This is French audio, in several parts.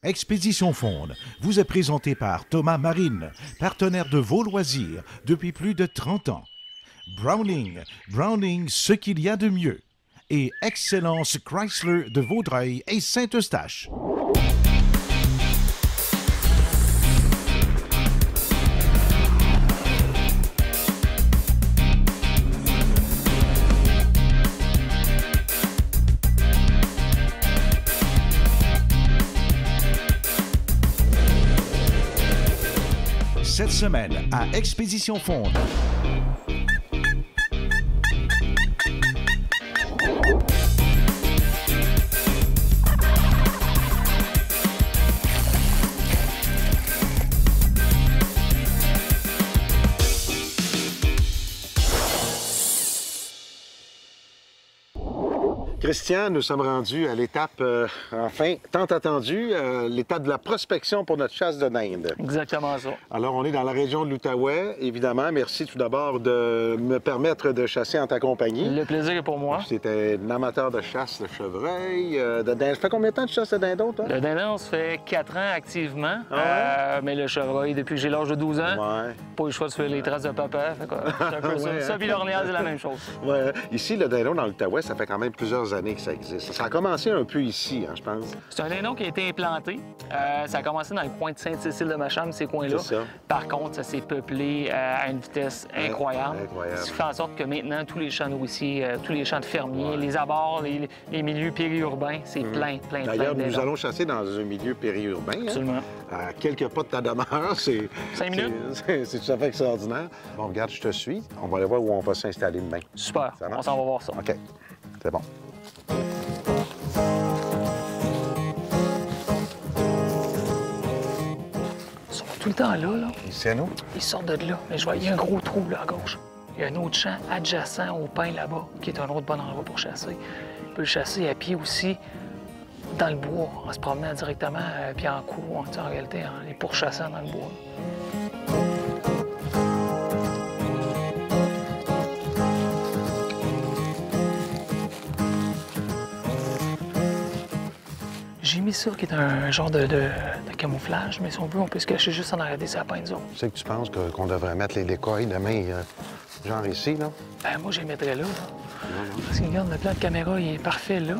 Expédition Faune vous est présentée par Thomas Marine, partenaire de vos loisirs depuis plus de 30 ans. Browning, ce qu'il y a de mieux. Et Excellence Chrysler de Vaudreuil et Saint-Eustache. Cette semaine à Expédition Faune. Christian, nous sommes rendus à l'étape, enfin, tant attendue, l'étape de la prospection pour notre chasse de dinde. Exactement ça. Alors, on est dans la région de l'Outaouais, évidemment. Merci tout d'abord de me permettre de chasser en ta compagnie. Le plaisir est pour moi. C'était un amateur de chasse de chevreuil, de dinde. Ça fait combien de temps que tu chasses de dindon, toi? Le dindon, ça fait 4 ans activement. Ah ouais? Mais le chevreuil, depuis que j'ai l'âge de 12 ans, Ouais. pas eu le choix de faire les traces de papa. C'est un peu ça. Ouais, Ça, hein? puis l'Orléans, c'est la même chose. Ouais. Ici, le dindon dans l'Outaouais, ça fait quand même plusieurs années que ça existe. Ça a commencé un peu ici, hein, je pense. C'est un dindon qui a été implanté. Ça a commencé dans le coin de Sainte-Cécile-de-Macham, ces coins-là. C'est ça. Par contre, ça s'est peuplé à une vitesse incroyable. Incroyable. Ce qui fait en sorte que maintenant, tous les champs nourriciers, tous les champs de fermiers, les abords, les milieux périurbains, c'est plein de D'ailleurs, nous dindons. allons chasser dans un milieu périurbain. Hein? Absolument. À quelques pas de ta demeure, c'est... 5 minutes? C'est tout à fait extraordinaire. Bon, regarde, je te suis. On va aller voir où on va s'installer demain. Super. Ça marche? On s'en va voir ça. OK. C'est bon. Ils sont tout le temps là. Ici à nous? Ils sortent de là. Mais je vois, il y a un gros trou là à gauche. Il y a un autre champ adjacent au pin là-bas, qui est un autre bon endroit pour chasser. On peut le chasser à pied aussi, dans le bois, en se promenant directement puis en courant, en réalité, en les pourchassant dans le bois. J'ai mis ça qui est un genre de camouflage, mais si on veut, on peut se cacher juste en arrière des sapins, nous autres. Tu sais que tu penses qu'on devrait mettre les décoils demain, genre ici, là? Ben moi, je les mettrais là. Parce que regarde, le plan de caméra, il est parfait là.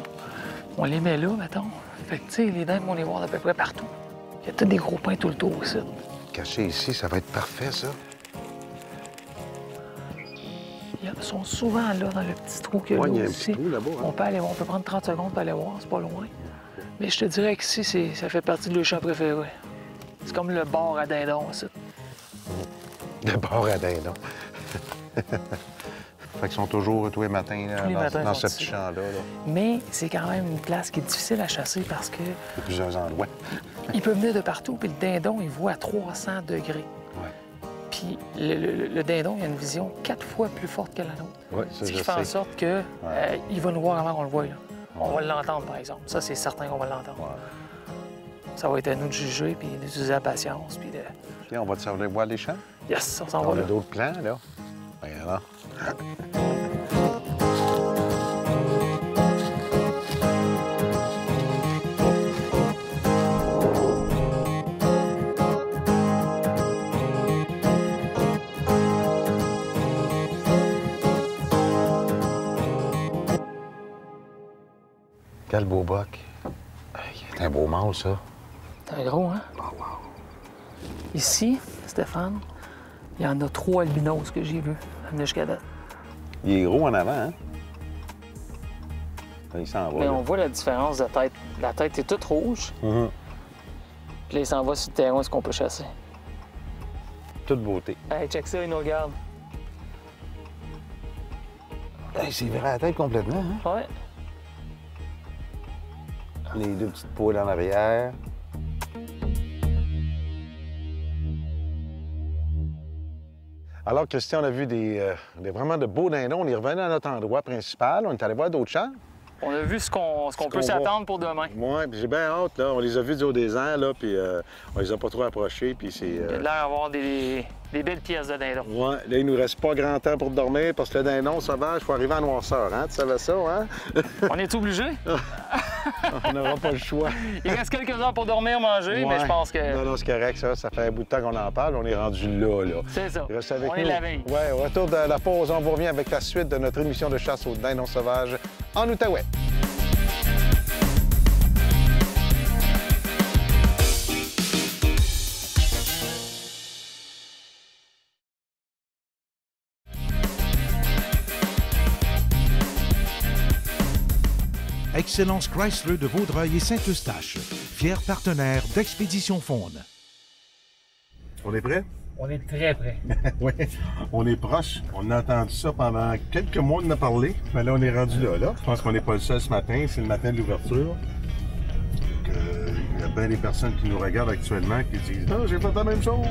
On les met là, mettons. Fait que, tu sais, les dindes, on les voit à peu près partout. Il y a tous des gros pins tout le tour aussi. Caché ici, ça va être parfait, ça. Ils sont souvent là, dans le petit trou qu'il y a Ouais, là il y a un aussi. petit trou là-bas, hein? On peut aller voir, on peut prendre 30 secondes pour aller voir, c'est pas loin. Mais je te dirais que ici, ça fait partie de leur champ préféré. C'est comme le bar à dindon, ça. Le bord à dindon. Fait qu'ils sont toujours tous les matins là, Tous les matins, dans ils ce sont petit ici. champ-là. Là. Mais c'est quand même une place qui est difficile à chasser parce que Il y a plusieurs endroits. il peut venir de partout, puis le dindon, il voit à 300 degrés. Ouais. Puis le dindon, il a une vision 4 fois plus forte que la nôtre. Ouais, ça, Ce qui je fait en sais. sorte que il va nous voir avant qu'on le voie. Là. On va l'entendre, par exemple. Ça, c'est certain qu'on va l'entendre. Ouais. Ça va être à nous de juger, puis d'utiliser la patience, puis de... OK, on va te servir voir les champs? Yes, on s'en On va a là. d'autres plans, là. Regarde. Quel beau boc. C'est un beau mâle, ça. C'est un gros, hein? Oh, wow. Ici, Stéphane, il y en a 3 albinos que j'ai vus amener jusqu'à date. Il est gros en avant, hein? Là, il s'en va. Mais là. on voit la différence de tête. La tête est toute rouge, Mhm. puis là, il s'en va sur le terrain où est-ce qu'on peut chasser. Toute beauté. Hey, check ça, il nous regarde. Hey, c'est vrai la tête complètement, hein? Ouais. Les deux petites poules en arrière. Alors, Christian, on a vu vraiment de beaux dindons. On est revenu à notre endroit principal. On est allé voir d'autres champs. On a vu ce qu'on peut s'attendre pour demain. Oui, puis j'ai bien hâte, là. On les a vus du haut des airs, là, puis on les a pas trop approchés, puis c'est... Il a l'air d'avoir des belles pièces de dindon. Oui, là, il nous reste pas grand temps pour dormir, parce que le dindon sauvage, il faut arriver à noirceur, hein? Tu savais ça, hein? On est obligé? On n'aura pas le choix. Il reste quelques heures pour dormir, manger, mais je pense que... Non, c'est correct, ça. Ça fait un bout de temps qu'on en parle. On est rendu là, là. C'est ça. Reste avec on nous. est la veille. Oui, au retour de la pause, on vous revient avec la suite de notre émission de chasse au dindon sauvage en Outaouais. Excellence Chrysler de Vaudreuil et Saint-Eustache, fier partenaire d'Expédition Faune. On est prêt? On est très près. Oui, on est proche. On a entendu ça pendant quelques mois de nous parler. Mais là, on est rendu là. Je pense qu'on n'est pas le seul ce matin. C'est le matin de l'ouverture. Il y a bien des personnes qui nous regardent actuellement qui disent « Ah, j'ai fait la même chose! »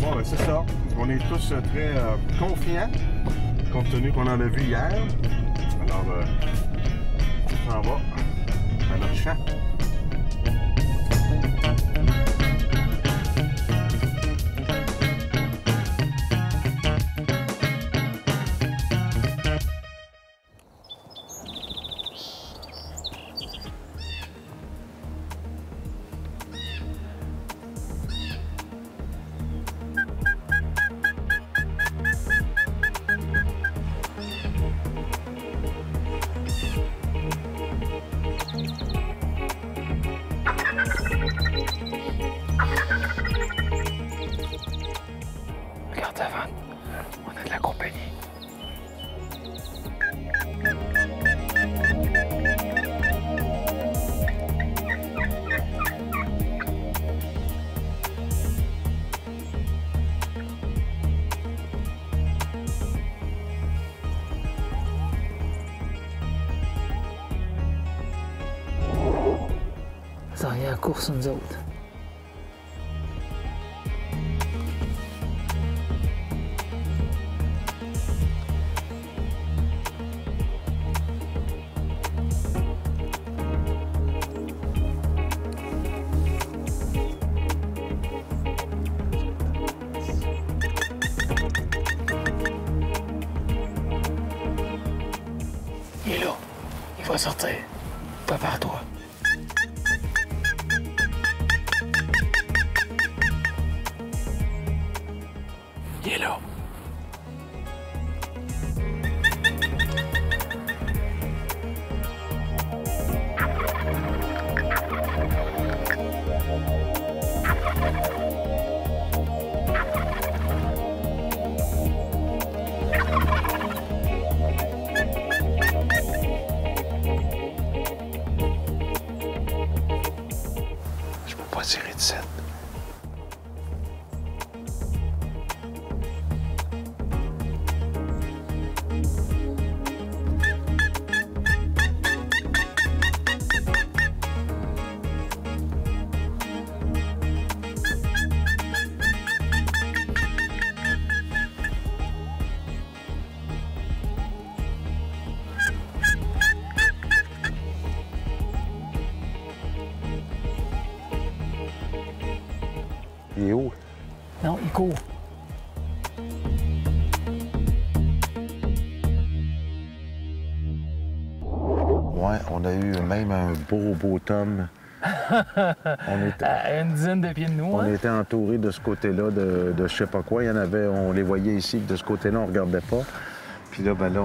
Bon, ben c'est ça. On est tous très confiants, compte tenu qu'on en a vu hier. Alors, on s'en va à notre champ. Regarde avant, on a de la compagnie. Ça revient à la course, nous autres. Il est là. Il va sortir. Prépare-toi. Il est là. Je peux pas tirer de cette. Il est où? Non, il court. Ouais, on a eu même un beau tome. À une dizaine de pieds de nous, On hein? était entourés de ce côté-là de je sais pas quoi. Il y en avait, on les voyait ici, de ce côté-là, on regardait pas. Puis là, ben là,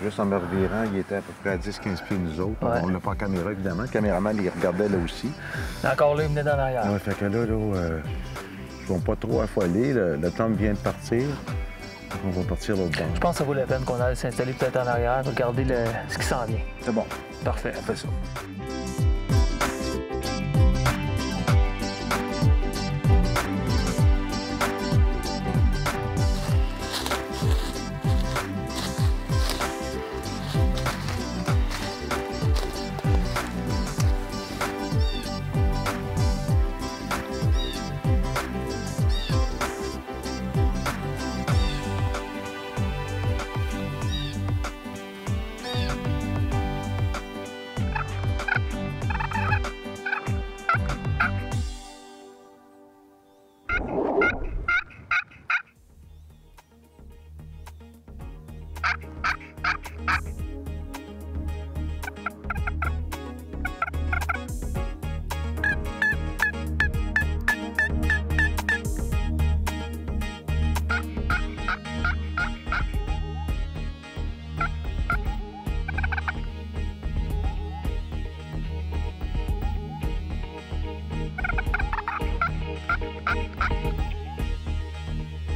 juste en me revirant, il était à peu près à 10-15 pieds de nous autres. Ouais. On l'a pas en caméra, évidemment. Le caméraman, il regardait là aussi. Encore là, il venait d'en arrière. Ouais, fait que là, ils vont pas trop affoler. Le tome vient de partir. On va partir l'autre bord. Je pense que ça vaut la peine qu'on aille s'installer peut-être en arrière, regarder ce qui s'en vient. C'est bon, Parfait. on fait ça.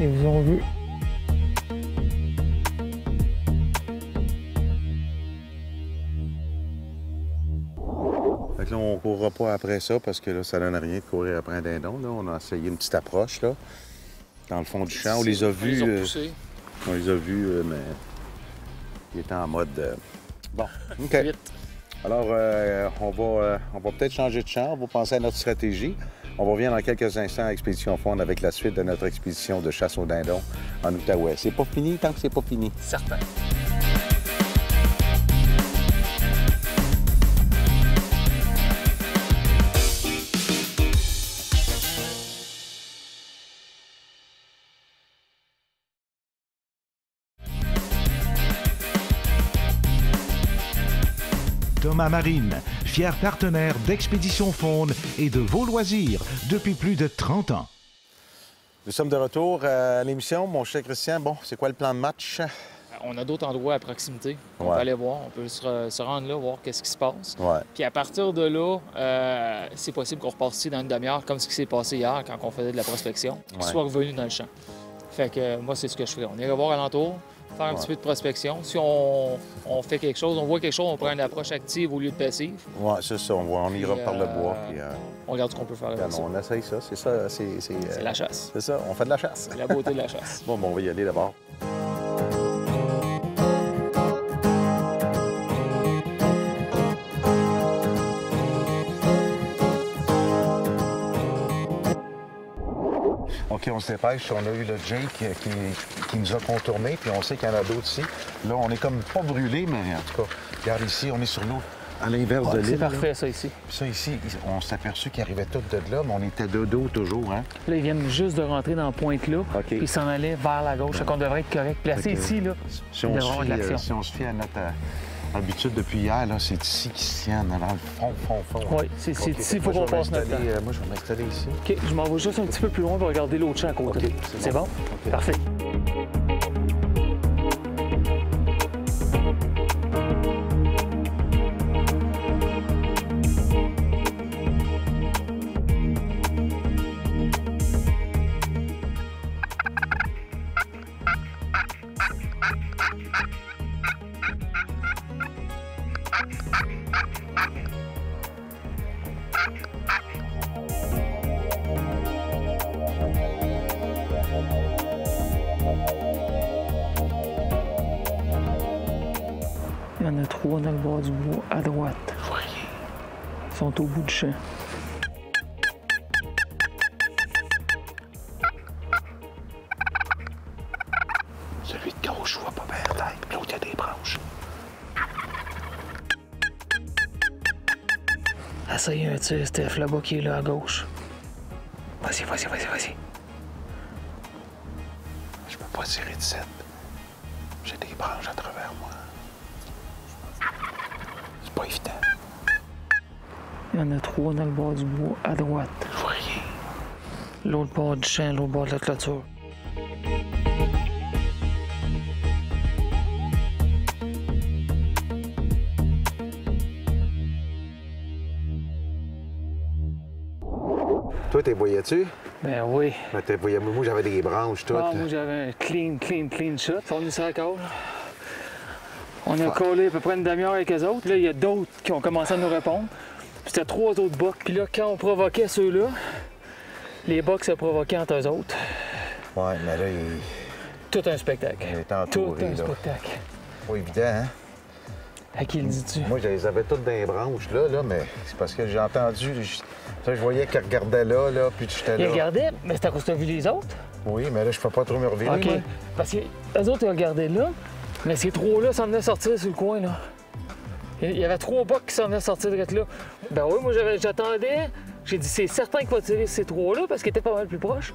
Ils vous ont vu. Fait que là, on ne courra pas après ça parce que là, ça donne rien de courir après un dindon. Là. On a essayé une petite approche là, dans le fond du champ. On les a vus. On les a vus, mais ils étaient en mode. Bon, OK. Alors, on va peut-être changer de champ. On va penser à notre stratégie. On revient dans quelques instants à Expédition Faune avec la suite de notre expédition de chasse au dindon en Outaouais. C'est pas fini tant que c'est pas fini. Certain. Thomas Marine, fier partenaire d'Expédition Faune et de vos loisirs depuis plus de 30 ans. Nous sommes de retour à l'émission. Mon cher Christian, bon, c'est quoi le plan de match? On a d'autres endroits à proximité. On Ouais. peut aller voir, on peut se rendre là, voir qu'est-ce qui se passe. Ouais. Puis à partir de là, c'est possible qu'on reparte ici dans une demi-heure, comme ce qui s'est passé hier quand on faisait de la prospection, Ouais. puis soit revenu dans le champ. Fait que moi, c'est ce que je ferais. On irait voir alentour, faire un petit peu de prospection. Si on fait quelque chose, on voit quelque chose, on prend une approche active au lieu de passive. Ouais, c'est ça. On ira Puis, par le bois. Puis, On regarde ce qu'on peut faire avec ça. on essaye ça. C'est ça. C'est la chasse. C'est ça. On fait de la chasse. C'est la beauté de la chasse. Bon, on va y aller d'abord. OK, on se dépêche. On a eu le Jake qui nous a contournés, puis on sait qu'il y en a d'autres ici. Là, on est comme pas brûlés, mais en tout cas, regarde ici, on est sur l'eau à l'inverse de C'est l'île. parfait, ça, ici. Puis ça, ici, on s'est aperçu qu'ils arrivaient tous de là, mais on était de dos toujours, hein? Là, ils viennent juste de rentrer dans la pointe-là, OK. puis ils s'en allaient vers la gauche. Fait qu'on devrait être correct. Placé OK. ici, là, Si il on, devrait se avoir de fie, l'action. si on se fie à notre habitude depuis hier, là, c'est ici qu'ils se tiennent, dans le fond. Oui, c'est OK, ici, il faut moi, qu'on je vais passe notre temps. m'installer, moi, je vais m'installer ici. OK, je m'en vais juste un petit peu plus loin pour regarder l'autre champ à côté. OK, C'est bon? OK. Parfait. Il y en a 3 dans le bord du bois, à droite. Ils sont au bout du champ. Celui de gauche, je vois pas bien la tête, mais l'autre, il y a des branches. Essaye un tir, Steph, là-bas qui est là à gauche. Vas-y. Je peux pas tirer de 7. J'ai des branches à travers moi. C'est pas évident. Il y en a 3 dans le bord du bois, à droite. Je vois rien. L'autre bord du champ, l'autre bord de la clôture. Toi, t'es voyais-tu? Ben oui. Moi, j'avais des branches toutes. Ah, moi, j'avais un clean shot. Ils sont venus sur la colle. On a collé à peu près une demi-heure avec eux autres. Là, il y a d'autres qui ont commencé à nous répondre. Puis c'était 3 autres bocs. Puis là, quand on provoquait ceux-là, les bocs se provoquaient entre eux autres. Ouais, mais là, Tout un spectacle. il est Tout entouré, un là. spectacle. Pas évident, hein? À qui le dis-tu? Moi, je les avais toutes dans les branches, là, mais c'est parce que j'ai entendu... Je voyais qu'ils regardaient là, puis j'étais Ils là. regardaient, mais c'est à cause que tu as vu les autres. Oui, mais là, je peux pas trop me revirer. OK. moi. Parce que eux autres, ils regardaient là, mais ces 3-là s'en venaient sortir sur le coin, là. Il y avait 3 bocs qui s'en venaient sortir de là. Ben oui, moi, j'attendais. J'ai dit, c'est certain qu'il va tirer ces 3-là parce qu'ils étaient pas mal plus proches.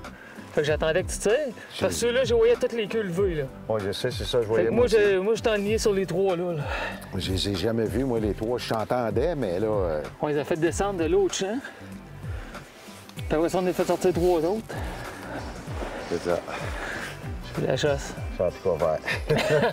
Fait que j'attendais que tu tires. Parce que ceux-là, je voyais toutes les queues levées, là. Oui, je sais, c'est ça, je Fait voyais. que moi, aussi. j'étais enligné sur les 3-là, là. Je les ai jamais vus, moi, les 3. Je t'entendais, mais là... On les a fait descendre de l'autre champ. Puis après ça, on a fait sortir 3 autres. c'est ça. Puis la chasse. Ça a tout quoi faire.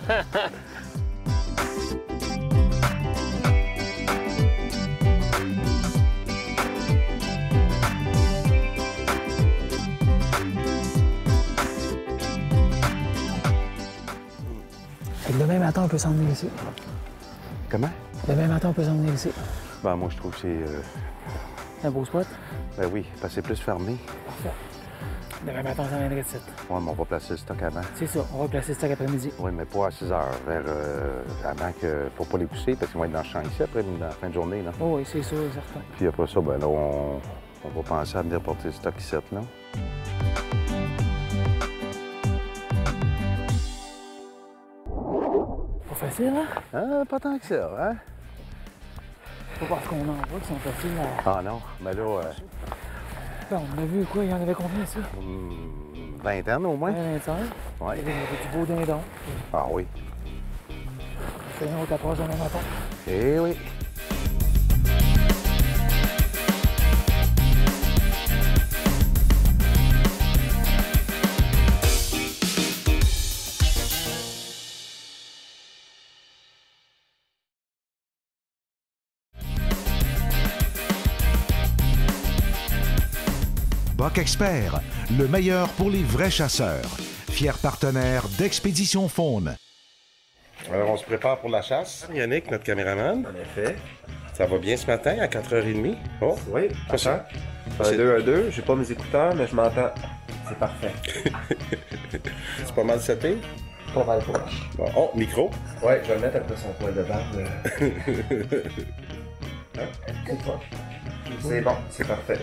matin, on peut s'emmener ici. Comment? Demain matin, on peut s'emmener ici. Ben, moi, je trouve que c'est... C'est un beau spot? Ben oui, parce que c'est plus fermé. Parfait. Demain matin, on s'emmènerait de site. Ouais, mais on va placer le stock avant. C'est ça, on va placer le stock après-midi. Oui, mais pas à 6 heures, avant que... Faut pas les pousser, parce qu'ils vont être dans le champ ici après, dans la fin de journée, là. Oh, oui, c'est sûr, certain. Puis après ça, ben là, on va penser à venir porter le stock ici, là. Pas facile, hein? Ah, pas tant que ça, hein? Pas parce qu'on en voit qui sont faciles à... Ah non, mais là, Ben, on a vu quoi? Il y en avait combien, ça? vingtaine au moins. 25. Ouais. Il y avait du beau dindon. Ah oui. C'est une autre approche demain matin. Eh oui. Buck Expert, le meilleur pour les vrais chasseurs. Fier partenaire d'Expédition Faune. Alors, on se prépare pour la chasse. Yannick, notre caméraman. En effet. Ça va bien ce matin à 4h30? Oh, Oui, ça sent. Un 2, un 2. J'ai pas mes écouteurs, mais je m'entends. C'est parfait. C'est pas mal seté? Pas mal proche. Bon. Oh, micro. Ouais, je vais le mettre après son poil de barbe. C'est proche. C'est bon, c'est parfait.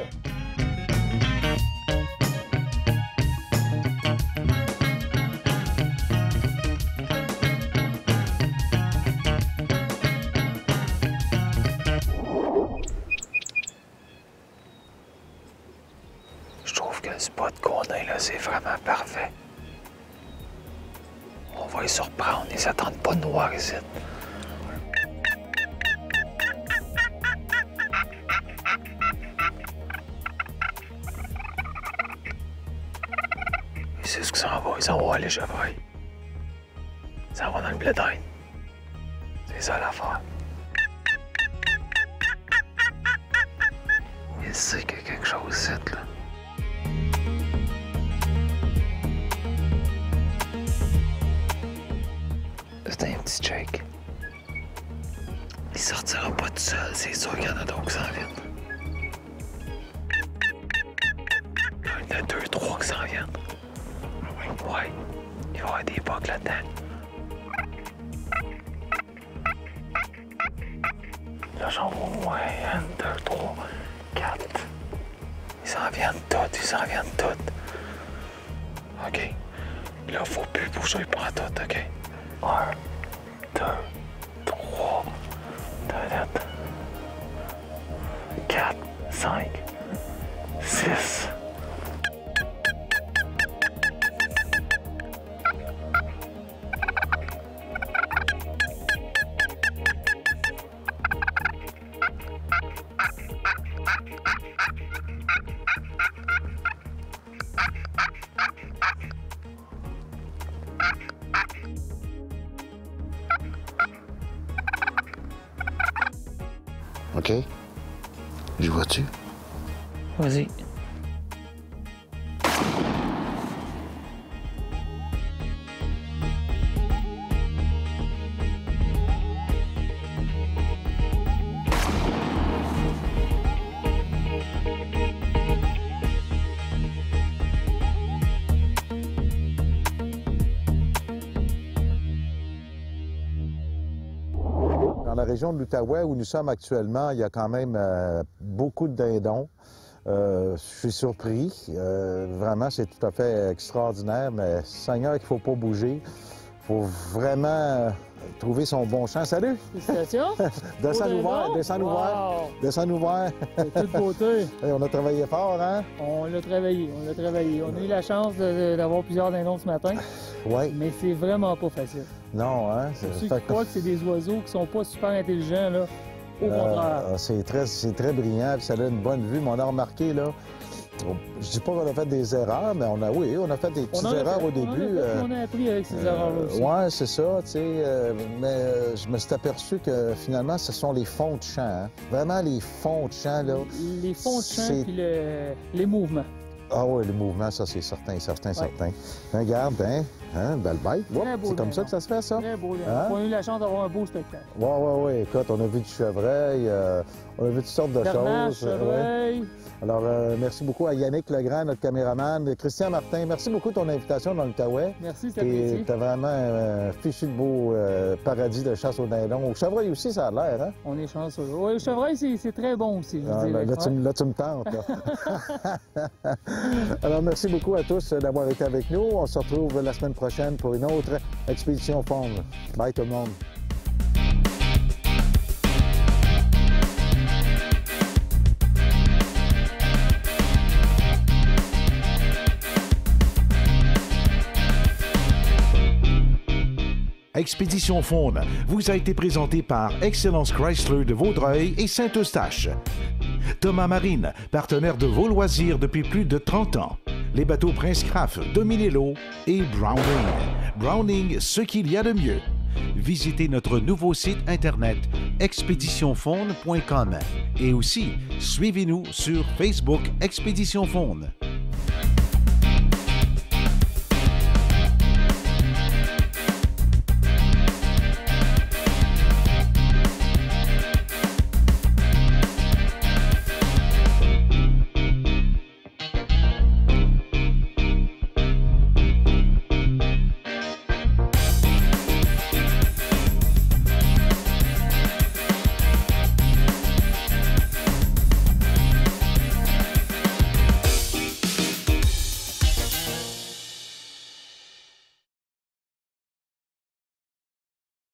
Je trouve que le spot qu'on a là, c'est vraiment parfait. On va les surprendre, ils s'attendent pas de noir ici. Et c'est ce que ça va, ils s'en vont aller chevreuil. Ça va dans le blé d'Inde. C'est ça l'affaire. Il sait qu'il y a quelque chose ici, là. C'est un petit Jake. Il sortira pas tout seul, c'est sûr qu'il y en a d'autres qui s'en viennent. Il y en a 2, 3 qui s'en viennent. Ouais, il va y avoir des bugs là-dedans. Là, j'en vois au moins 1, 2, 3, 4. Ils s'en viennent toutes, ils s'en viennent toutes. OK. Là, faut plus bouger pour tout, OK? 1, 2, 3, 4, 5, 6. OK. J'y vois-tu? Vas-y. Dans la région de l'Outaouais où nous sommes actuellement, il y a quand même beaucoup de dindons. Je suis surpris. Vraiment, c'est tout à fait extraordinaire, mais Seigneur qu'il ne faut pas bouger. Il faut vraiment trouver son bon champ. Salut! Félicitations! Descends-nous voir, descends-nous voir, descends-nous voir. C'est toute beauté. Hey, on a travaillé fort, hein? On l'a travaillé, on l'a travaillé. On a eu la chance d'avoir plusieurs dindons ce matin, Oui. mais c'est vraiment pas facile. Non, hein? Pour ceux qui croient que c'est des oiseaux qui sont pas super intelligents, là, au contraire. C'est très brillant, puis ça a une bonne vue. Mais on a remarqué, là, je dis pas qu'on a fait des erreurs, mais on a fait des petites erreurs au début. On a appris avec ces erreurs-là aussi. Oui, c'est ça, tu sais. Mais je me suis aperçu que finalement, ce sont les fonds de champ. Hein. Vraiment, les fonds de champ, là. Les fonds de champ c'est- puis les mouvements. Ah oui, le mouvement, ça, c'est certain. Regarde, belle bête. C'est comme ça que ça se fait, ça? Très beau. On a eu la chance d'avoir un beau spectacle. Oui. Écoute, on a vu du chevreuil, on a vu toutes sortes de choses. Chevreuil. Alors, merci beaucoup à Yannick Legrand, notre caméraman. Christian Martin, merci beaucoup de ton invitation dans l'Outaouais. Merci, c'était apprécié. T'as vraiment fichu de beau paradis de chasse au dindon. Au chevreuil aussi, ça a l'air, hein? On est chanceux. Oui, le chevreuil, c'est très bon aussi. Là, tu me tentes. Là. Alors, merci beaucoup à tous d'avoir été avec nous. On se retrouve la semaine prochaine pour une autre expédition faune. Bye tout le monde. Expédition Faune vous a été présentée par Excellence Chrysler de Vaudreuil et Saint-Eustache. Thomas Marine, partenaire de vos loisirs depuis plus de 30 ans. Les bateaux Prince Craft, dominez l'eau et Browning. Browning, ce qu'il y a de mieux. Visitez notre nouveau site internet expéditionfaune.com et aussi suivez-nous sur Facebook Expédition Faune.